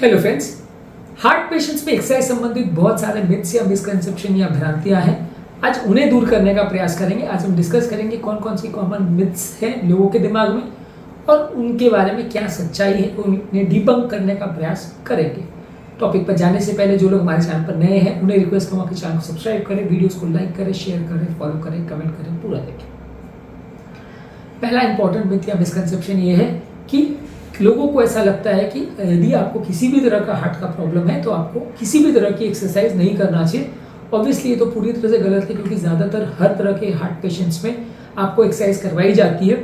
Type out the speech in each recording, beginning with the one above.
Hello friends, heart patients में exercise संबंधित बहुत सारे मिथ्स या मिसकंसेप्शन या भ्रांतियां हैं। आज उन्हें दूर करने का प्रयास करेंगे। आज हम डिस्कस करेंगे कौन कौन सी कॉमन मिथ्स हैं लोगों के दिमाग में और उनके बारे में क्या सच्चाई है, उन्हें डिबंक करने का प्रयास करेंगे। टॉपिक पर जाने से पहले जो लोग हमारे चैनल पर नए हैं उन्हें रिक्वेस्ट करूँगा कि चैनल को सब्सक्राइब करें, वीडियोस को लाइक करें, शेयर करें, फॉलो करें, कमेंट करें, पूरा देखें। पहला इंपॉर्टेंट मिथ या मिसकंसेप्शन ये है कि लोगों को ऐसा लगता है कि यदि आपको किसी भी तरह का हार्ट का प्रॉब्लम है तो आपको किसी भी तरह की एक्सरसाइज नहीं करना चाहिए। ऑब्वियसली ये तो पूरी तरह से गलत है, क्योंकि ज़्यादातर हर तरह के हार्ट पेशेंट्स में आपको एक्सरसाइज करवाई जाती है।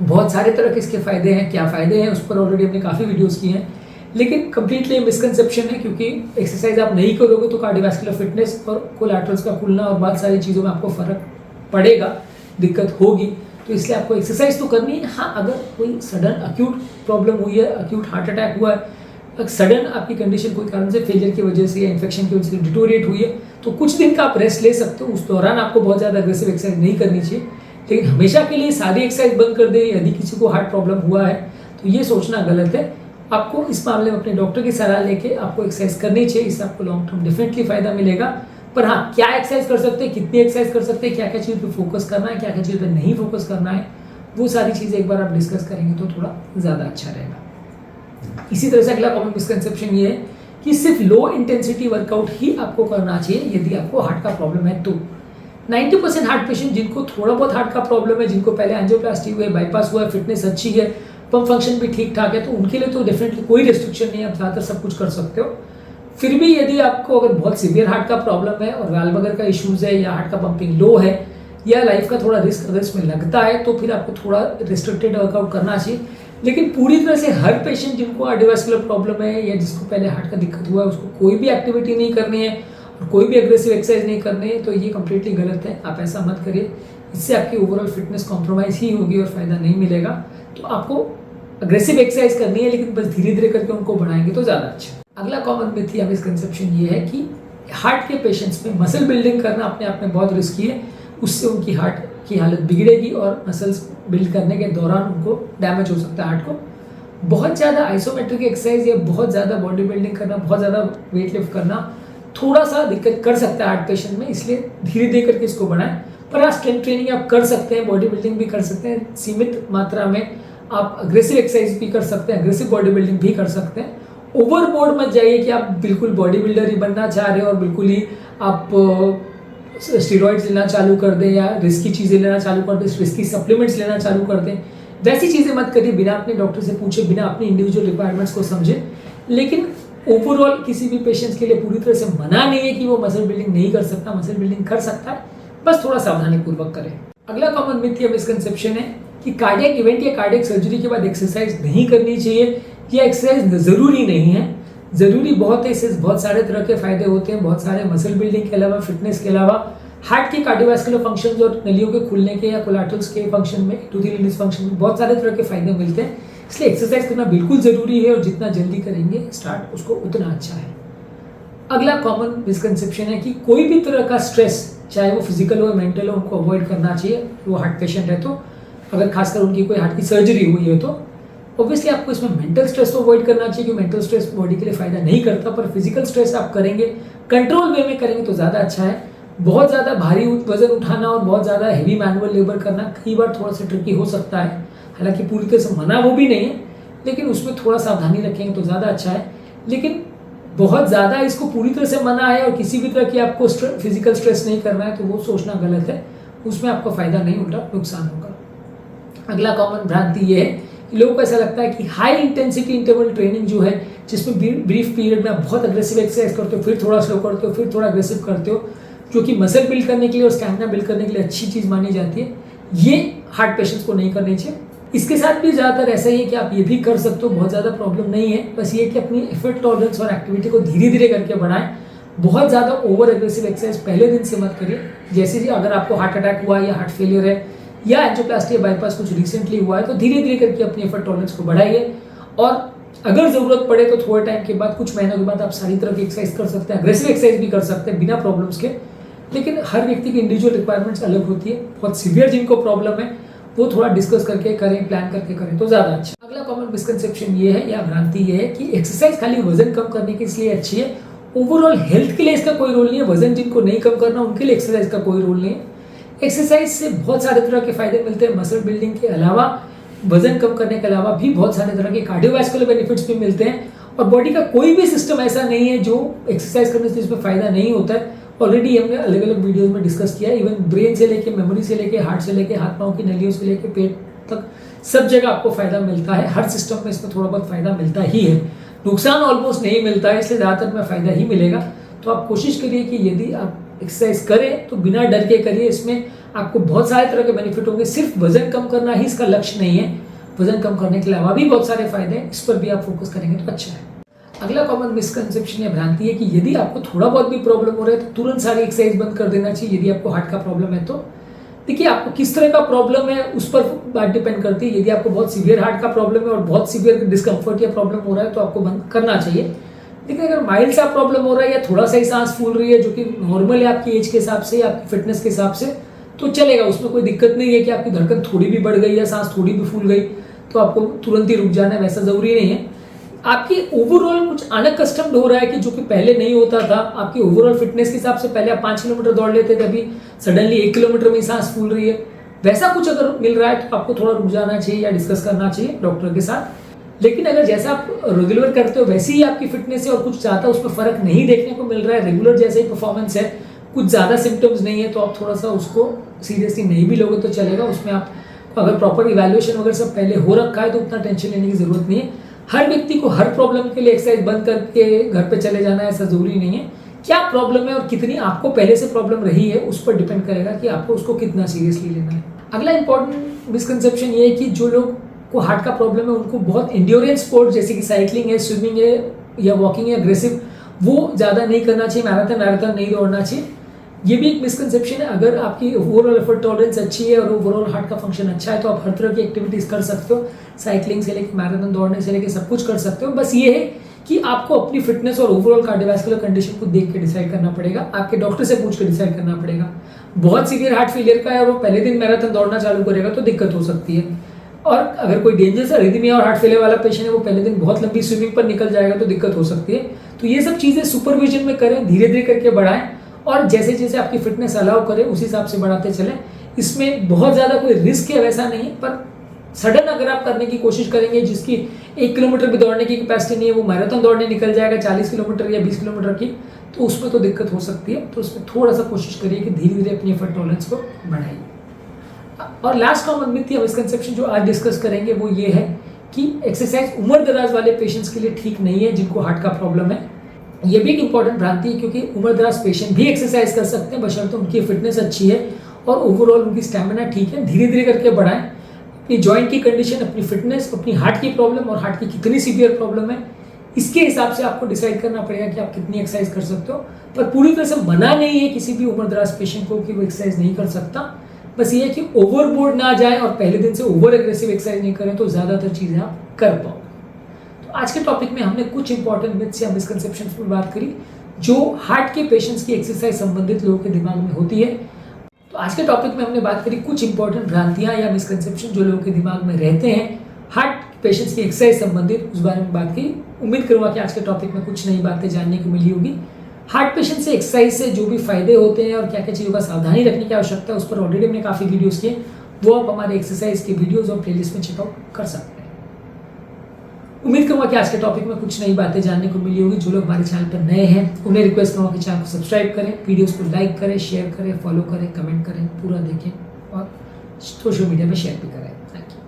बहुत सारे तरह के इसके फ़ायदे हैं। क्या फ़ायदे हैं उस पर ऑलरेडी हमने काफ़ी वीडियोज़ किए हैं, लेकिन कंप्लीटली मिसकंसेप्शन है, क्योंकि एक्सरसाइज आप नहीं करोगे तो कार्डियोवैस्कुलर फिटनेस और कोलैटरल्स का खुलना और बहुत सारी चीज़ों में आपको फ़र्क पड़ेगा, दिक्कत होगी। तो इसलिए आपको एक्सरसाइज तो करनी है। हाँ, अगर कोई सडन अक्यूट प्रॉब्लम हुई है, अक्यूट हार्ट अटैक हुआ है, सडन आपकी कंडीशन कोई कारण से फेलियर की वजह से या इन्फेक्शन की वजह से डिटोरिएट हुई है, तो कुछ दिन का आप रेस्ट ले सकते हो। उस दौरान आपको बहुत ज़्यादा अग्रेसिव एक्सरसाइज नहीं करनी चाहिए। लेकिन हमेशा के लिए सारी एक्सरसाइज बंद कर दे यदि किसी को हार्ट प्रॉब्लम हुआ है तो ये सोचना गलत है। आपको इस मामले में अपने डॉक्टर की सलाह लेके आपको एक्सरसाइज करनी चाहिए। इससे आपको लॉन्ग टर्म डेफिनेटली फायदा मिलेगा। पर हाँ, क्या एक्सरसाइज कर सकते हैं, कितनी एक्सरसाइज कर सकते हैं, क्या क्या चीज़ पे फोकस करना है, क्या क्या चीज़ पे नहीं फोकस करना है, वो सारी चीज़ें एक बार आप डिस्कस करेंगे तो थोड़ा ज़्यादा अच्छा रहेगा। इसी तरह से अगला कॉमन मिसकंसेप्शन ये है कि सिर्फ लो इंटेंसिटी वर्कआउट ही आपको करना चाहिए यदि आपको हार्ट का प्रॉब्लम है तो। 90% हार्ट पेशेंट जिनको थोड़ा बहुत हार्ट का प्रॉब्लम है, जिनको पहले एंजियोप्लास्टी हुआ है, बाईपास हुआ है, फिटनेस अच्छी है, पंप फंक्शन भी ठीक ठाक है, तो उनके लिए तो डेफिनेटली कोई रेस्ट्रिक्शन नहीं है, आप ज़्यादातर सब कुछ कर सकते हो। फिर भी यदि आपको अगर बहुत सीवियर हार्ट का प्रॉब्लम है और वाल्व वगैरह का इश्यूज है या हार्ट का पंपिंग लो है या लाइफ का थोड़ा रिस्क अगर इसमें लगता है तो फिर आपको थोड़ा रिस्ट्रिक्टेड वर्कआउट करना चाहिए। लेकिन पूरी तरह से हर पेशेंट जिनको कार्डियोवैस्कुलर प्रॉब्लम है या जिसको पहले हार्ट का दिक्कत हुआ है उसको कोई भी एक्टिविटी नहीं करनी है और कोई भी एग्रेसिव एक्सरसाइज नहीं करनी है, तो ये कंप्लीटली गलत है। आप ऐसा मत करिए, इससे आपकी ओवरऑल फिटनेस कॉम्प्रोमाइज ही होगी और फायदा नहीं मिलेगा। तो आपको अग्रेसिव एक्सरसाइज करनी है, लेकिन बस धीरे धीरे करके उनको बढ़ाएंगे तो ज़्यादा अच्छा। अगला कॉमन मिथ या मिसकंसेप्शन ये है कि हार्ट के पेशेंट्स में मसल बिल्डिंग करना अपने आप में बहुत रिस्की है, उससे उनकी हार्ट की हालत बिगड़ेगी और मसल्स बिल्ड करने के दौरान उनको डैमेज हो सकता है हार्ट को। बहुत ज़्यादा आइसोमेट्रिक एक्सरसाइज या बहुत ज़्यादा बॉडी बिल्डिंग करना, बहुत ज़्यादा वेट लिफ्ट करना थोड़ा सा दिक्कत कर सकता है हार्ट पेशेंट में, इसलिए धीरे धीरे करके इसको बढ़ाएं। पर आप स्ट्रेंथ ट्रेनिंग आप कर सकते हैं, बॉडी बिल्डिंग भी कर सकते हैं, सीमित मात्रा में आप अग्रेसिव एक्सरसाइज भी कर सकते हैं, अग्रेसिव बॉडी बिल्डिंग भी कर सकते हैं। ओवरबोर्ड मत जाइए कि आप बिल्कुल बॉडी बिल्डर ही बनना चाह रहे हो और बिल्कुल ही आप स्टेरॉइड्स लेना चालू कर दें या रिस्की चीज़ें लेना चालू कर दें, रिस्की सप्लीमेंट्स लेना चालू कर दें। वैसी चीज़ें मत करिए बिना अपने डॉक्टर से पूछे, बिना अपनी इंडिविजुअल रिक्वायरमेंट्स को समझे। लेकिन ओवरऑल किसी भी पेशेंट्स के लिए पूरी तरह से मना नहीं है कि वो मसल बिल्डिंग नहीं कर सकता, मसल बिल्डिंग कर सकता है, बस थोड़ा सावधानी पूर्वक करें। अगला कॉमन मिथ या मिसकंसेप्शन है कि कार्डियक इवेंट या कार्डियक सर्जरी के बाद एक्सरसाइज नहीं करनी चाहिए या एक्सरसाइज ज़रूरी नहीं है। ज़रूरी बहुत है, इससे बहुत सारे तरह के फायदे होते हैं। बहुत सारे मसल बिल्डिंग के अलावा, फिटनेस के अलावा हार्ट के कार्डियोवैस्कुलर फंक्शन और नलियों के खुलने के या कोलैटरल्स के फंक्शन में, एंडोथेलियल फंक्शन में बहुत सारे तरह के फायदे मिलते हैं। इसलिए एक्सरसाइज करना बिल्कुल ज़रूरी है और जितना जल्दी करेंगे स्टार्ट उसको उतना अच्छा है। अगला कॉमन मिसकंसेप्शन है कि कोई भी तरह का स्ट्रेस, चाहे वो फिजिकल हो या मेंटल हो, उनको अवॉइड करना चाहिए। वो हार्ट पेशेंट है तो, अगर खासकर उनकी कोई हार्ट की सर्जरी हुई है तो ऑब्वियसली आपको इसमें मेंटल स्ट्रेस तो अवॉइड करना चाहिए, क्योंकि मेंटल स्ट्रेस बॉडी के लिए फायदा नहीं करता। पर फिजिकल स्ट्रेस आप करेंगे, कंट्रोल वे में करेंगे तो ज़्यादा अच्छा है। बहुत ज़्यादा भारी वजन उठाना और बहुत ज़्यादा हैवी मैनुअल लेबर करना कई बार थोड़ा सा ट्रिकी हो सकता है। हालांकि पूरी तरह से मना वो भी नहीं है, लेकिन उसमें थोड़ा सावधानी रखेंगे तो ज़्यादा अच्छा है। लेकिन बहुत ज़्यादा इसको पूरी तरह से मना है और किसी भी तरह की आपको फिजिकल स्ट्रेस नहीं करना है तो वो सोचना गलत है। उसमें आपको फ़ायदा नहीं, उल्टा नुकसान होगा। अगला कॉमन भ्रांति ये है कि लोगों को ऐसा लगता है कि हाई इंटेंसिटी इंटरवल ट्रेनिंग जो है, जिसमें ब्रीफ पीरियड में आप बहुत अग्रेसिव एक्सरसाइज करते हो, फिर थोड़ा स्लो करते हो, फिर थोड़ा अग्रेसिव करते हो, जो कि मसल बिल्ड करने के लिए और स्टैमिना बिल्ड करने के लिए अच्छी चीज़ मानी जाती है, ये हार्ट पेशेंट्स को नहीं करनी चाहिए। इसके साथ भी ज़्यादातर ऐसा ही है कि आप ये भी कर सकते हो, बहुत ज़्यादा प्रॉब्लम नहीं है। बस ये कि अपनी एफर्ट टॉलरेंस और एक्टिविटी को धीरे धीरे करके बढ़ाएं। बहुत ज़्यादा ओवर एग्रेसिव एक्सरसाइज पहले दिन से मत करिए। जैसे कि अगर आपको हार्ट अटैक हुआ या हार्ट फेलियर है या एंजियोप्लास्टी या बाईपास कुछ रिसेंटली हुआ है तो धीरे धीरे करके अपनी एफर्ट टॉलरेंस को बढ़ाइए। और अगर ज़रूरत पड़े तो थोड़े टाइम के बाद, कुछ महीनों के बाद आप सारी तरह की एक्सरसाइज कर सकते हैं, अग्रेसिव एक्सरसाइज भी कर सकते हैं बिना प्रॉब्लम्स के। लेकिन हर व्यक्ति की इंडिविजुअल रिक्वायरमेंट्स अलग होती है। बहुत सीवियर जिनको प्रॉब्लम है वो थोड़ा डिस्कस करके करें, प्लान करके करें तो ज़्यादा अच्छा। अगला कॉमन मिसकंसेप्शन ये है या भ्रांति ये है कि एक्सरसाइज खाली वजन कम करने के लिए अच्छी है, ओवरऑल हेल्थ के लिए इसका कोई रोल नहीं है। वजन जिनको नहीं कम करना उनके लिए एक्सरसाइज का कोई रोल नहीं है। एक्सरसाइज से बहुत सारे तरह के फायदे मिलते हैं। मसल बिल्डिंग के अलावा, वजन कम करने के अलावा भी बहुत सारे तरह के कार्डियोवैस्कुलर बेनिफिट्स भी मिलते हैं। और बॉडी का कोई भी सिस्टम ऐसा नहीं है जो एक्सरसाइज करने से इसमें फायदा नहीं होता है। ऑलरेडी हमने अलग अलग वीडियोस में डिस्कस किया है। इवन ब्रेन से लेके, मेमोरी से लेके, हार्ट से लेके, हाथ पाँव की नलियों से लेके पेट तक सब जगह आपको फायदा मिलता है। हर सिस्टम में इसमें थोड़ा बहुत फायदा मिलता ही है, नुकसान ऑलमोस्ट नहीं मिलता है, इसलिए ज़्यादातर में फायदा ही मिलेगा। तो आप कोशिश करिए कि यदि आप एक्सरसाइज करें तो बिना डर के करिए। इसमें आपको बहुत सारे तरह के बेनिफिट होंगे। सिर्फ वजन कम करना ही इसका लक्ष्य नहीं है, वजन कम करने के अलावा भी बहुत सारे फायदे हैं। इस पर भी आप फोकस करेंगे तो अच्छा है। अगला कॉमन मिसकंसेप्शन या भ्रांति है कि यदि आपको थोड़ा बहुत भी प्रॉब्लम हो रहा है तो तुरंत सारी एक्सरसाइज बंद कर देना चाहिए। यदि आपको हार्ट का प्रॉब्लम है तो देखिए, आपको किस तरह का प्रॉब्लम है उस पर बात डिपेंड करती है। यदि आपको बहुत सीवियर हार्ट का प्रॉब्लम है और बहुत सीवियर डिस्कम्फर्ट या प्रॉब्लम हो रहा है तो आपको बंद करना चाहिए। लेकिन अगर माइल्ड सा प्रॉब्लम हो रहा है या थोड़ा सा ही सांस फूल रही है, जो कि नॉर्मल है आपकी एज के हिसाब से या आपकी फिटनेस के हिसाब से, तो चलेगा, उसमें कोई दिक्कत नहीं है कि आपकी धड़कन थोड़ी भी बढ़ गई या सांस थोड़ी भी फूल गई तो आपको तुरंत ही रुक जाना है, वैसा जरूरी नहीं है। आपकी ओवरऑल कुछ अनकस्टम्ड हो रहा है कि जो कि पहले नहीं होता था। आपकी ओवरऑल फिटनेस के हिसाब से पहले आप 5 किलोमीटर दौड़ लेते थे, अभी सडनली 1 किलोमीटर में सांस फूल रही है, वैसा कुछ अगर मिल रहा है तो आपको थोड़ा रुक जाना चाहिए या डिस्कस करना चाहिए डॉक्टर के साथ। लेकिन अगर जैसा आप रेगुलर करते हो वैसी ही आपकी फिटनेस है और कुछ ज़्यादा उसमें फर्क नहीं देखने को मिल रहा है, रेगुलर जैसे ही परफॉर्मेंस है, कुछ ज़्यादा सिम्टम्स नहीं है, तो आप थोड़ा सा उसको सीरियसली नहीं भी लोगे तो चलेगा। उसमें आप अगर प्रॉपर इवैल्यूएशन वगैरह सब पहले हो रखा है तो उतना टेंशन लेने की जरूरत नहीं है। हर व्यक्ति को हर प्रॉब्लम के लिए एक्सरसाइज बंद करके घर पे चले जाना ऐसा जरूरी नहीं है। क्या प्रॉब्लम है और कितनी आपको पहले से प्रॉब्लम रही है उस पर डिपेंड करेगा कि आपको उसको कितना सीरियसली लेना है। अगला इंपॉर्टेंट मिसकंसेप्शन ये है कि जो लोग को हार्ट का प्रॉब्लम है उनको बहुत एंड्योरेंस स्पोर्ट जैसे कि साइकिलिंग है, स्विमिंग है या वॉकिंग है, अग्रेसिव, वो ज़्यादा नहीं करना चाहिए। मैराथन नहीं दौड़ना चाहिए। ये भी एक मिसकंसेप्शन है। अगर आपकी ओवरऑल एफर्ट टॉलरेंस अच्छी है और ओवरऑल हार्ट का फंक्शन अच्छा है तो आप हर तरह की एक्टिविटीज कर सकते हो, साइकिलिंग से लेकर मैराथन दौड़ने से लेकर सब कुछ कर सकते हो। बस ये है कि आपको अपनी फिटनेस और ओवरऑल कार्डियोवैस्कुलर कंडीशन को देख के डिसाइड करना पड़ेगा, आपके डॉक्टर से पूछ के डिसाइड करना पड़ेगा। बहुत सीवियर हार्ट फेलियर का है और वो पहले दिन मैराथन दौड़ना चालू करेगा तो दिक्कत हो सकती है। और अगर कोई डेंजरस अरिथमिया और हार्ट फेलियर वाला पेशेंट है, वो पहले दिन बहुत लंबी स्विमिंग पर निकल जाएगा तो दिक्कत हो सकती है। तो ये सब चीज़ें सुपरविजन में करें, धीरे धीरे करके बढ़ाएं और जैसे जैसे आपकी फिटनेस अलाउ करे उस हिसाब से बढ़ाते चलें। इसमें बहुत ज़्यादा कोई रिस्क है वैसा नहीं, पर सडन अगर आप करने की कोशिश करेंगे, जिसकी 1 किलोमीटर भी दौड़ने की कैपेसिटी नहीं है, वो मैराथन दौड़ने निकल जाएगा 40 किलोमीटर या 20 किलोमीटर की, तो उसमें तो दिक्कत हो सकती है। तो उसमें थोड़ा सा कोशिश करिए कि धीरे धीरे अपनी एफर्ट टॉलरेंस को बढ़ाइए। और लास्ट कॉमन मिथ या मिसकंसेप्शन जो आज डिस्कस करेंगे वो ये है कि एक्सरसाइज उम्र दराज वाले पेशेंट्स के लिए ठीक नहीं है जिनको हार्ट का प्रॉब्लम है। ये भी एक इंपॉर्टेंट भ्रांति है, क्योंकि उम्र दराज पेशेंट भी एक्सरसाइज कर सकते हैं बशर्ते उनकी फिटनेस अच्छी है और ओवरऑल उनकी स्टैमिना ठीक है। धीरे धीरे करके बढ़ाएं। अपनी जॉइंट की कंडीशन, अपनी फिटनेस, अपनी हार्ट की प्रॉब्लम और हार्ट की कितनी सीवियर प्रॉब्लम है, इसके हिसाब से आपको डिसाइड करना पड़ेगा कि आप कितनी एक्सरसाइज कर सकते हो। पर पूरी तरह से मना नहीं है किसी भी उम्र दराज पेशेंट को कि वो एक्सरसाइज नहीं कर सकता। बस ये है कि ओवरबोर्ड ना जाए और पहले दिन से ओवर एग्रेसिव एक्सरसाइज नहीं करें तो ज़्यादातर चीज़ें आप कर पाओगे। तो आज के टॉपिक में हमने कुछ इंपॉर्टेंट मिथ्स या मिसकंसेप्शंस पर बात करी जो हार्ट के पेशेंट्स की एक्सरसाइज संबंधित लोगों के दिमाग में होती है। तो आज के टॉपिक में हमने बात करी कुछ इंपॉर्टेंट भ्रांतियां या मिसकंसेप्शन जो लोगों के दिमाग में रहते हैं हार्ट पेशेंट्स की एक्सरसाइज संबंधित, उस बारे में बात की। उम्मीद करूँगा कि आज के टॉपिक में कुछ नई बातें जानने को मिली होगी। हार्ट पेशेंट से एक्सरसाइज से जो भी फायदे होते हैं और क्या क्या चीज़ों का सावधानी रखने की आवश्यकता है उस पर ऑलरेडी हमने काफ़ी वीडियोस किए, वो आप हमारे एक्सरसाइज के वीडियोस और प्लेलिस्ट में चेकआउट कर सकते हैं। उम्मीद करूँगा कि आज के टॉपिक में कुछ नई बातें जानने को मिली होगी। जो लोग हमारे चैनल पर नए हैं उन्हें रिक्वेस्ट करूँगा कि चैनल को सब्सक्राइब करें, वीडियोज़ को लाइक करें, शेयर करें, फॉलो करें, कमेंट करें, पूरा देखें और सोशल मीडिया में शेयर भी करें। Thank you.